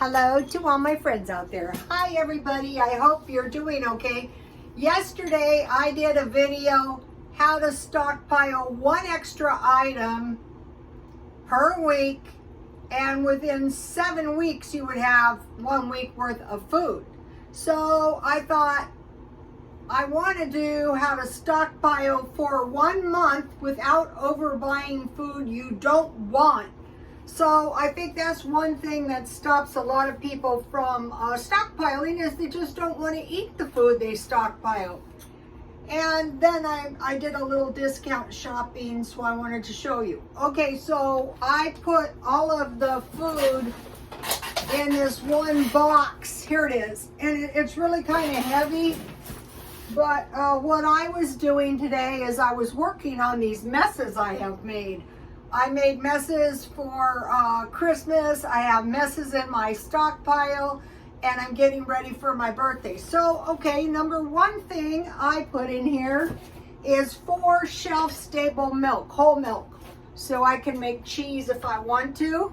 Hello to all my friends out there. Hi everybody, I hope you're doing okay. Yesterday I did a video how to stockpile one extra item per week, and within 7 weeks you would have 1 week worth of food. So I thought I want to do how to stockpile for 1 month without overbuying food you don't want. So I think that's one thing that stops a lot of people from stockpiling, is they just don't want to eat the food they stockpile. And then I did a little discount shopping, so I wanted to show you. Okay, so I put all of the food in this one box. Here it is. And it's really kind of heavy. But what I was doing today is I was working on these messes I have made. I made messes for Christmas. I have messes in my stockpile, and I'm getting ready for my birthday. So, okay, number one thing I put in here is 4 shelf-stable milk, whole milk, so I can make cheese if I want to.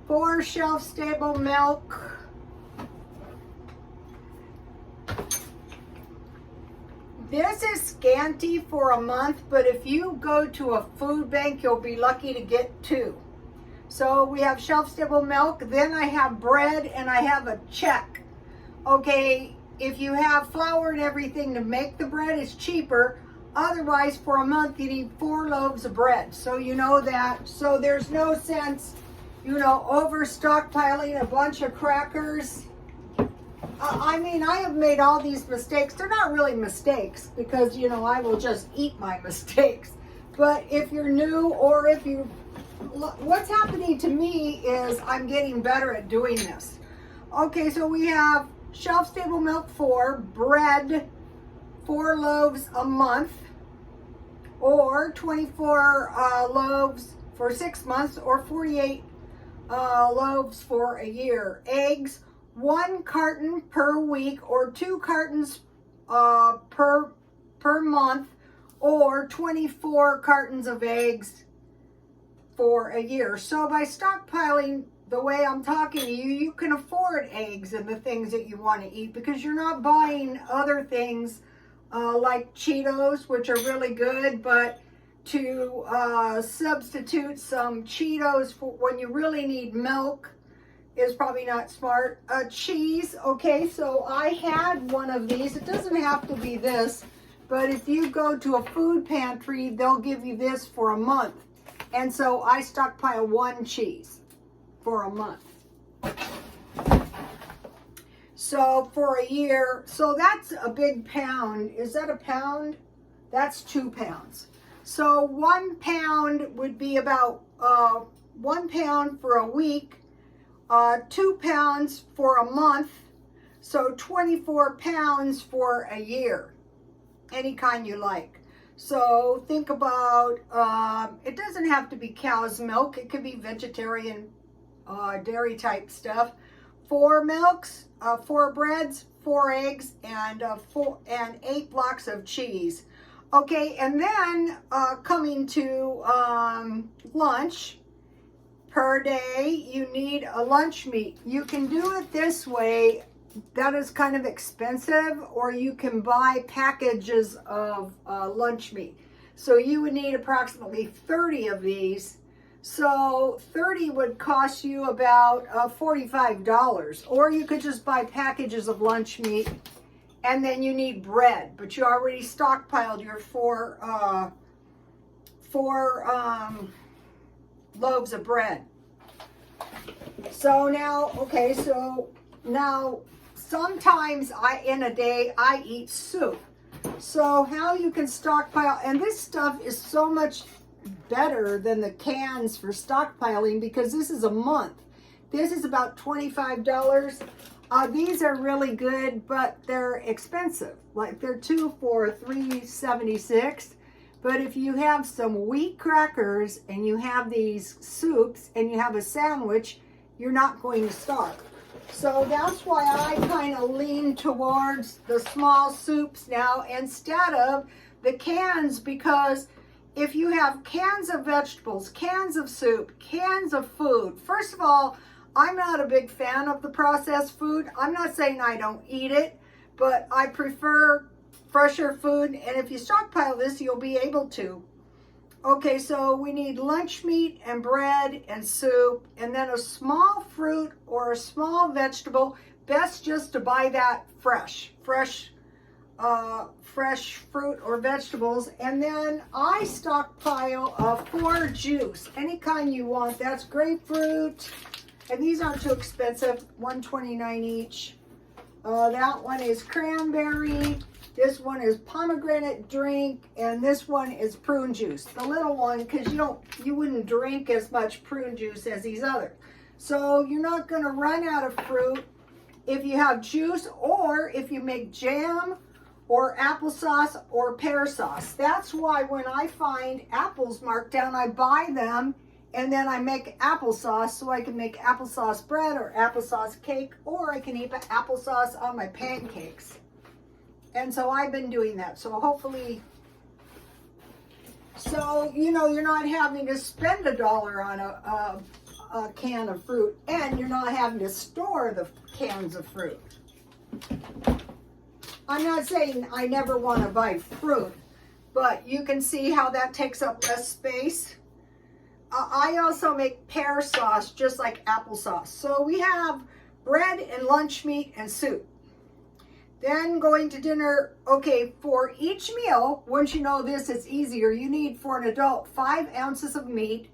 4 shelf-stable milk. This is scanty for a month, but if you go to a food bank, you'll be lucky to get 2. So we have shelf-stable milk, then I have bread, and I have a check. Okay, if you have flour and everything to make the bread, it's cheaper. Otherwise, for a month, you need 4 loaves of bread. So you know that. So there's no sense, over stockpiling a bunch of crackers. I mean, I have made all these mistakes. They're not really mistakes because, I will just eat my mistakes. But if you're new, or if you, what's happening to me is I'm getting better at doing this. Okay, so we have shelf-stable milk 4, bread 4 loaves a month, or 24 loaves for 6 months, or 48 loaves for a year. Eggs, 1 carton per week, or 2 cartons per month, or 24 cartons of eggs for a year. So by stockpiling the way I'm talking to you, you can afford eggs and the things that you want to eat, because you're not buying other things like Cheetos, which are really good, but to substitute some Cheetos for when you really need milk is probably not smart. Cheese, okay, so I had one of these. It doesn't have to be this, but if you go to a food pantry, they'll give you this for a month. And so I stockpile 1 cheese for a month. So for a year, so that's a big pound. Is that a pound? That's 2 pounds. So 1 pound would be about 1 pound for a week. 2 pounds for a month, so 24 pounds for a year, any kind you like. So think about, it doesn't have to be cow's milk, it could be vegetarian, dairy type stuff. 4 milks, 4 breads, 4 eggs, and 8 blocks of cheese. Okay, and then coming to lunch. Per day, you need a lunch meat. You can do it this way. That is kind of expensive, or you can buy packages of lunch meat. So you would need approximately 30 of these. So 30 would cost you about $45. Or you could just buy packages of lunch meat, and then you need bread. But you already stockpiled your 4 loaves of bread. So now, okay, so now sometimes in a day I eat soup. So how you can stockpile, and this stuff is so much better than the cans for stockpiling, because this is a month. This is about $25. These are really good, but they're expensive. Like they're 2 for $3.76. But if you have some wheat crackers and you have these soups and you have a sandwich, you're not going to starve. So that's why I kind of lean towards the small soups now instead of the cans, because if you have cans of vegetables, cans of soup, cans of food, first of all, I'm not a big fan of the processed food. I'm not saying I don't eat it, but I prefer fresher food. And if you stockpile this, you'll be able to. Okay, so we need lunch meat and bread and soup, and then a small fruit or a small vegetable. Best just to buy that fresh fruit or vegetables. And then I stockpile 4 juice, any kind you want. That's grapefruit, and these aren't too expensive, $1.29 each. That one is cranberry. This one is pomegranate drink, and this one is prune juice. The little one, because you wouldn't drink as much prune juice as these others. So you're not going to run out of fruit if you have juice, or if you make jam or applesauce or pear sauce. That's why when I find apples marked down, I buy them, and then I make applesauce, so I can make applesauce bread or applesauce cake, or I can eat applesauce on my pancakes. And so I've been doing that. So hopefully, you're not having to spend $1 on a can of fruit, and you're not having to store the cans of fruit. I'm not saying I never want to buy fruit, but you can see how that takes up less space. I also make pear sauce just like applesauce. So we have bread and lunch meat and soup. Then going to dinner, okay, for each meal, once you know this, it's easier. You need, for an adult, 5 ounces of meat,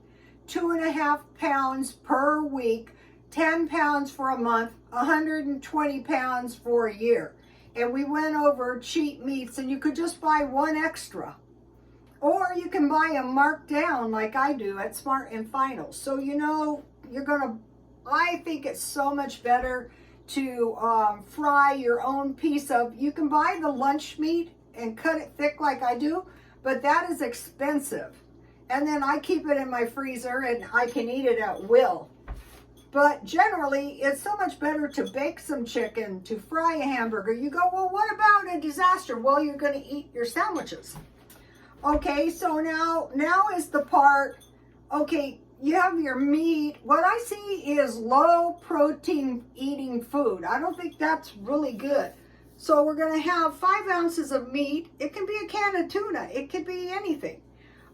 2.5 pounds per week, 10 pounds for a month, 120 pounds for a year. And we went over cheap meats, and you could just buy 1 extra. Or you can buy them marked down like I do at Smart and Final. So I think it's so much better to fry your own piece of, you can buy the lunch meat and cut it thick like I do, but that is expensive. And then I keep it in my freezer and I can eat it at will. But generally, it's so much better to bake some chicken, to fry a hamburger. You go, well, what about a disaster? Well, you're going to eat your sandwiches. Okay, so now is the part, okay, you have your meat. What I see is low protein eating food. I don't think that's really good. So we're going to have 5 ounces of meat. It can be a can of tuna. It could be anything.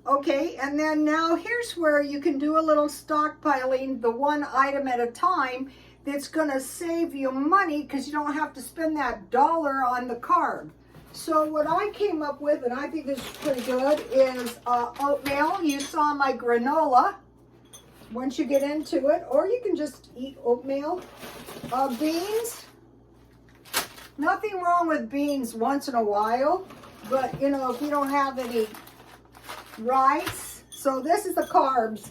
Okay, and then now here's where you can do a little stockpiling, the one item at a time, that's going to save you money because you don't have to spend that $1 on the carb. So what I came up with, and I think this is pretty good, is oatmeal. You saw my granola. Once you get into it, or you can just eat oatmeal. Beans, nothing wrong with beans once in a while, but if you don't have any rice. So this is the carbs.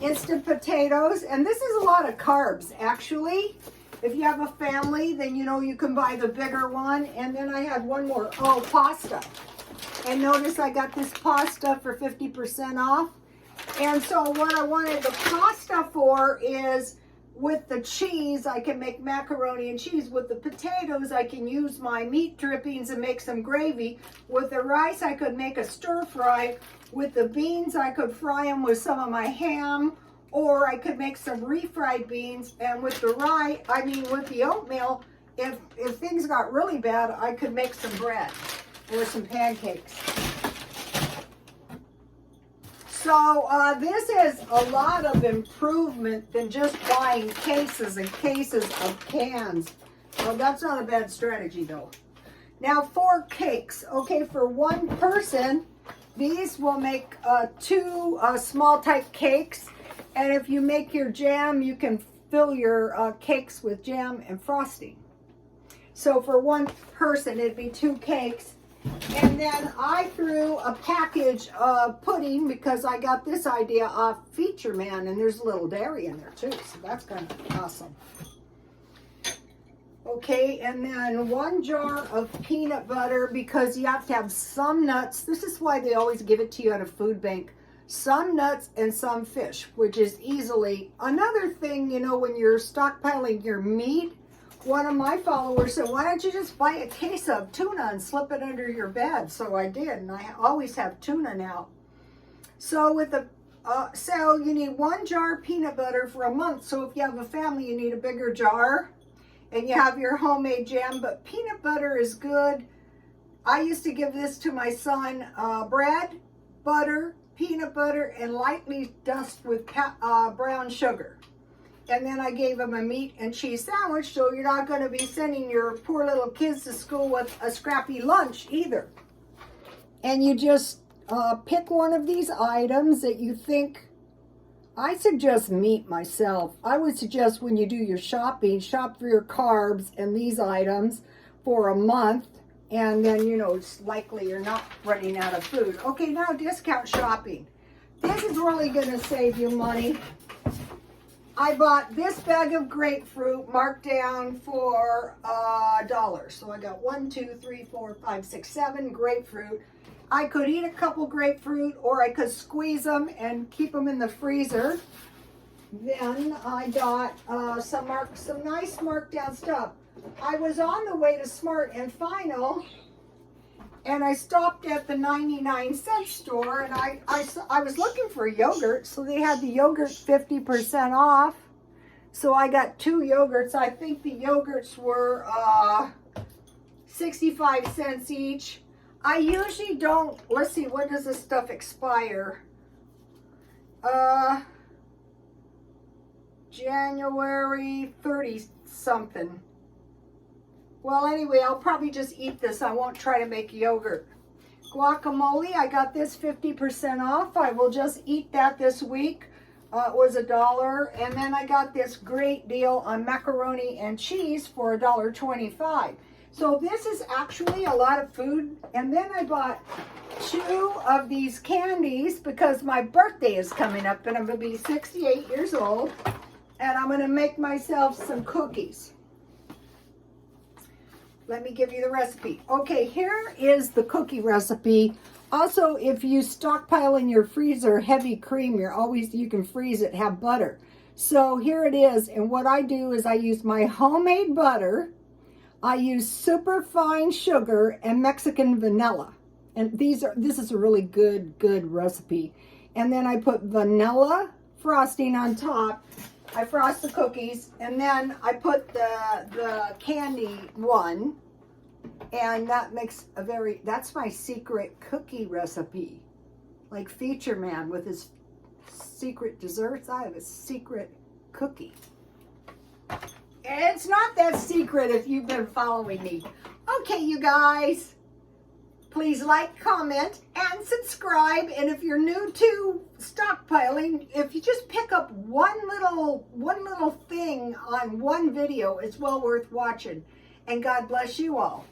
Instant potatoes, and this is a lot of carbs actually. If you have a family, then you can buy the bigger one. And then I had one more, pasta. And notice I got this pasta for 50% off. And so what I wanted the pasta for is, with the cheese, I can make macaroni and cheese. With the potatoes, I can use my meat drippings and make some gravy. With the rice, I could make a stir fry. With the beans, I could fry them with some of my ham, or I could make some refried beans. And with the with the oatmeal, if things got really bad, I could make some bread or some pancakes. So this is a lot of improvement than just buying cases and cases of cans. Well, that's not a bad strategy though. Now for cakes, okay, for one person, these will make 2 small type cakes. And if you make your jam, you can fill your cakes with jam and frosting. So for one person, it'd be 2 cakes. And then I threw a package of pudding because I got this idea off Feature Man, and there's a little dairy in there too, so that's kind of awesome. Okay, and then 1 jar of peanut butter because you have to have some nuts. This is why they always give it to you at a food bank. Some nuts and some fish, which is easily. Another thing, when you're stockpiling your meat, one of my followers said, why don't you just buy a case of tuna and slip it under your bed? So I did, and I always have tuna now. So with the So you need 1 jar of peanut butter for a month. So if you have a family, you need a bigger jar. And you have your homemade jam, but peanut butter is good. I used to give this to my son, bread, butter, peanut butter, and lightly dust with brown sugar. And then I gave him a meat and cheese sandwich, so you're not going to be sending your poor little kids to school with a scrappy lunch either. And you just pick one of these items that you think. I suggest meat myself. I would suggest when you do your shopping, shop for your carbs and these items for a month. And then, you know, it's likely you're not running out of food. Okay, now discount shopping. This is really going to save you money. I bought this bag of grapefruit marked down for $1. So I got 1, 2, 3, 4, 5, 6, 7 grapefruit. I could eat a couple grapefruit, or I could squeeze them and keep them in the freezer. Then I got some nice marked down stuff. I was on the way to Smart and Final, and I stopped at the 99-cent store, and I was looking for yogurt, so they had the yogurt 50% off. So I got 2 yogurts. I think the yogurts were 65 cents each. I usually don't, let's see, when does this stuff expire? January 30 something. Well, anyway, I'll probably just eat this. I won't try to make yogurt. Guacamole, I got this 50% off. I will just eat that this week. It was $1. And then I got this great deal on macaroni and cheese for $1.25. So this is actually a lot of food. And then I bought 2 of these candies because my birthday is coming up and I'm going to be 68 years old. And I'm going to make myself some cookies. Let me give you the recipe. Okay, here is the cookie recipe. Also, if you stockpile in your freezer heavy cream, you can freeze it, have butter. So here it is. And what I do is I use my homemade butter. I use super fine sugar and Mexican vanilla. And this is a really good recipe. And then I put vanilla frosting on top. I frost the cookies, and then I put the candy one, and that makes that's my secret cookie recipe. Like Feature Man with his secret desserts, I have a secret cookie. It's not that secret if you've been following me. Okay, you guys, please like, comment, and subscribe. And if you're new to stockpiling, if you just pick up one little thing on one video, it's well worth watching. And God bless you all.